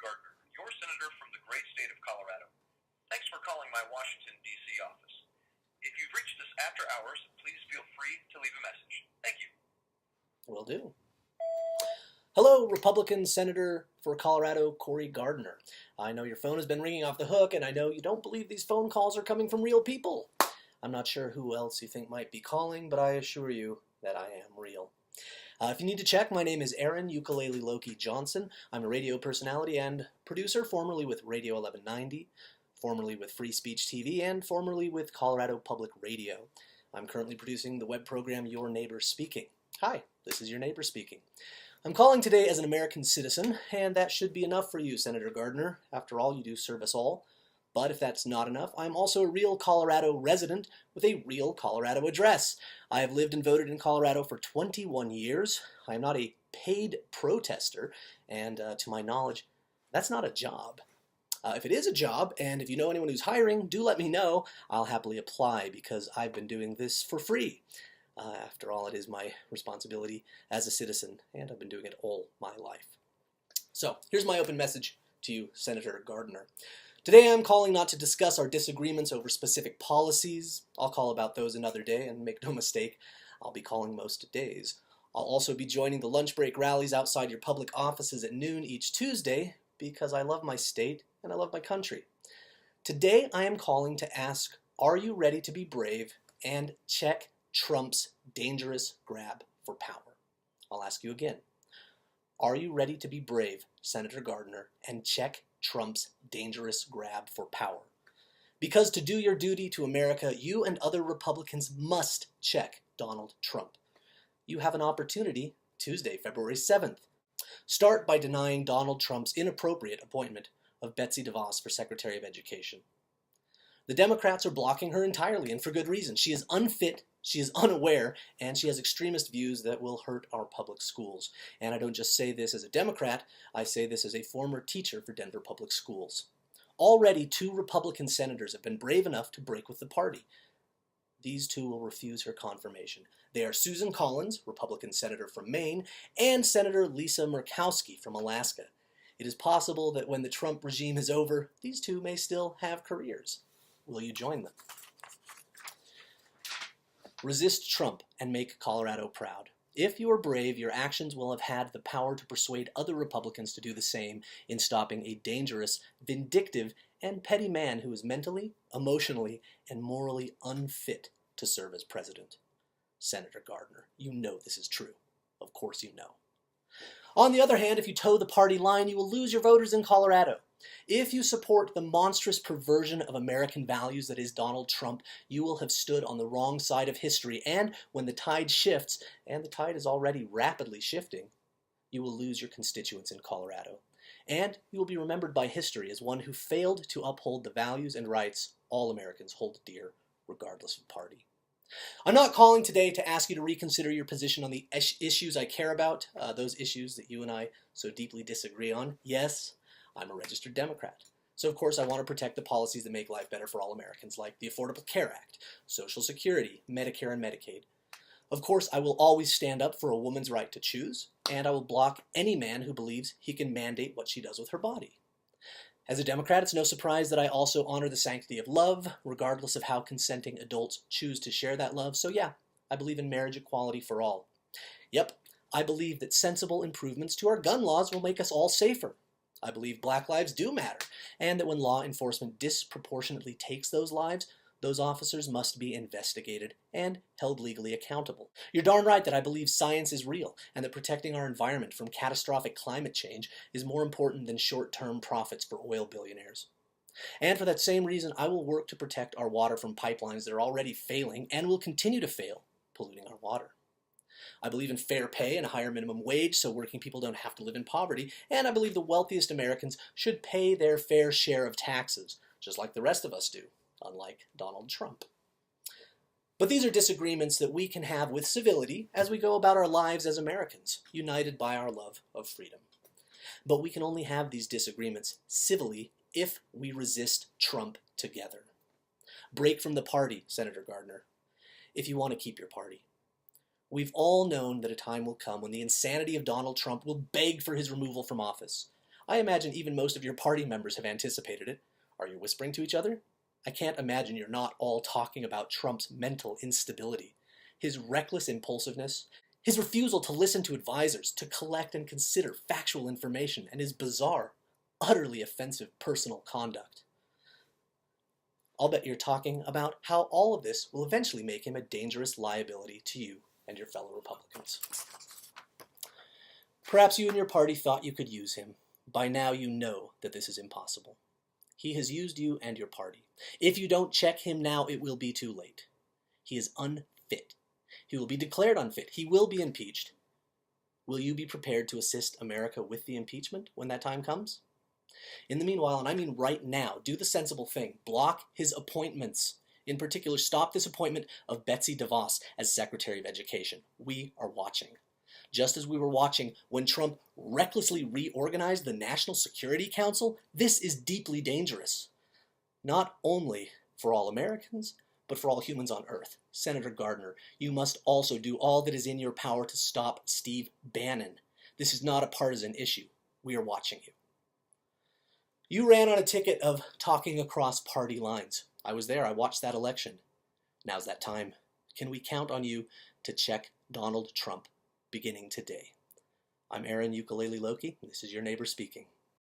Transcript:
Gardner, your senator from the great state of Colorado. Thanks for calling my Washington, D.C. office. If you've reached us after hours, please feel free to leave a message. Thank you. Will do. Hello, Republican Senator for Colorado, Cory Gardner. I know your phone has been ringing off the hook, and I know you don't believe these phone calls are coming from real people. I'm not sure who else you think might be calling, but I assure you that I am real. If you need to check, my name is Aaron Ukulele Loki Johnson. I'm a radio personality and producer, formerly with Radio 1190, formerly with Free Speech TV, and formerly with Colorado Public Radio. I'm currently producing the web program Your Neighbor Speaking. Hi, this is Your Neighbor Speaking. I'm calling today as an American citizen, and that should be enough for you, Senator Gardner. After all, you do serve us all. But if that's not enough, I'm also a real Colorado resident with a real Colorado address. I have lived and voted in Colorado for 21 years. I am not a paid protester, and to my knowledge, that's not a job. If it is a job, and if you know anyone who's hiring, do let me know. I'll happily apply because I've been doing this for free. After all, it is my responsibility as a citizen, and I've been doing it all my life. So, here's my open message to you, Senator Gardner. Today I'm calling not to discuss our disagreements over specific policies. I'll call about those another day, and make no mistake, I'll be calling most days. I'll also be joining the lunch break rallies outside your public offices at noon each Tuesday because I love my state and I love my country. Today I am calling to ask, are you ready to be brave and check Trump's dangerous grab for power? I'll ask you again. Are you ready to be brave, Senator Gardner, and check Trump's dangerous grab for power? Because to do your duty to America, you and other Republicans must check Donald Trump. You have an opportunity Tuesday, February 7th. Start by denying Donald Trump's inappropriate appointment of Betsy DeVos for Secretary of Education. The Democrats are blocking her entirely, and for good reason. She is unfit, she is unaware, and she has extremist views that will hurt our public schools. And I don't just say this as a Democrat, I say this as a former teacher for Denver Public Schools. Already 2 Republican senators have been brave enough to break with the party. These 2 will refuse her confirmation. They are Susan Collins, Republican senator from Maine, and Senator Lisa Murkowski from Alaska. It is possible that when the Trump regime is over, these 2 may still have careers. Will you join them? Resist Trump and make Colorado proud. If you are brave, your actions will have had the power to persuade other Republicans to do the same in stopping a dangerous, vindictive, and petty man who is mentally, emotionally, and morally unfit to serve as president. Senator Gardner, you know this is true. Of course you know. On the other hand, if you toe the party line, you will lose your voters in Colorado. If you support the monstrous perversion of American values that is Donald Trump, you will have stood on the wrong side of history, and when the tide shifts, and the tide is already rapidly shifting, you will lose your constituents in Colorado. And you will be remembered by history as one who failed to uphold the values and rights all Americans hold dear, regardless of party. I'm not calling today to ask you to reconsider your position on the issues I care about, those issues that you and I so deeply disagree on. Yes, I'm a registered Democrat. So of course I want to protect the policies that make life better for all Americans, like the Affordable Care Act, Social Security, Medicare and Medicaid. Of course I will always stand up for a woman's right to choose, and I will block any man who believes he can mandate what she does with her body. As a Democrat, it's no surprise that I also honor the sanctity of love, regardless of how consenting adults choose to share that love. So yeah, I believe in marriage equality for all. Yep, I believe that sensible improvements to our gun laws will make us all safer. I believe black lives do matter, and that when law enforcement disproportionately takes those lives, those officers must be investigated and held legally accountable. You're darn right that I believe science is real, and that protecting our environment from catastrophic climate change is more important than short-term profits for oil billionaires. And for that same reason, I will work to protect our water from pipelines that are already failing and will continue to fail, polluting our water. I believe in fair pay and a higher minimum wage so working people don't have to live in poverty, and I believe the wealthiest Americans should pay their fair share of taxes, just like the rest of us do, unlike Donald Trump. But these are disagreements that we can have with civility as we go about our lives as Americans, united by our love of freedom. But we can only have these disagreements civilly if we resist Trump together. Break from the party, Senator Gardner, if you want to keep your party. We've all known that a time will come when the insanity of Donald Trump will beg for his removal from office. I imagine even most of your party members have anticipated it. Are you whispering to each other? I can't imagine you're not all talking about Trump's mental instability, his reckless impulsiveness, his refusal to listen to advisors, to collect and consider factual information, and his bizarre, utterly offensive personal conduct. I'll bet you're talking about how all of this will eventually make him a dangerous liability to you and your fellow Republicans. Perhaps you and your party thought you could use him. By now you know that this is impossible. He has used you and your party. If you don't check him now, it will be too late. He is unfit. He will be declared unfit. He will be impeached. Will you be prepared to assist America with the impeachment when that time comes? In the meanwhile, and I mean right now, do the sensible thing. Block his appointments. In particular, stop this appointment of Betsy DeVos as Secretary of Education. We are watching. Just as we were watching when Trump recklessly reorganized the National Security Council, this is deeply dangerous. Not only for all Americans, but for all humans on Earth. Senator Gardner, you must also do all that is in your power to stop Steve Bannon. This is not a partisan issue. We are watching you. You ran on a ticket of talking across party lines. I was there. I watched that election. Now's that time. Can we count on you to check Donald Trump beginning today? I'm Aaron Ukulele Loki, and this is your neighbor speaking.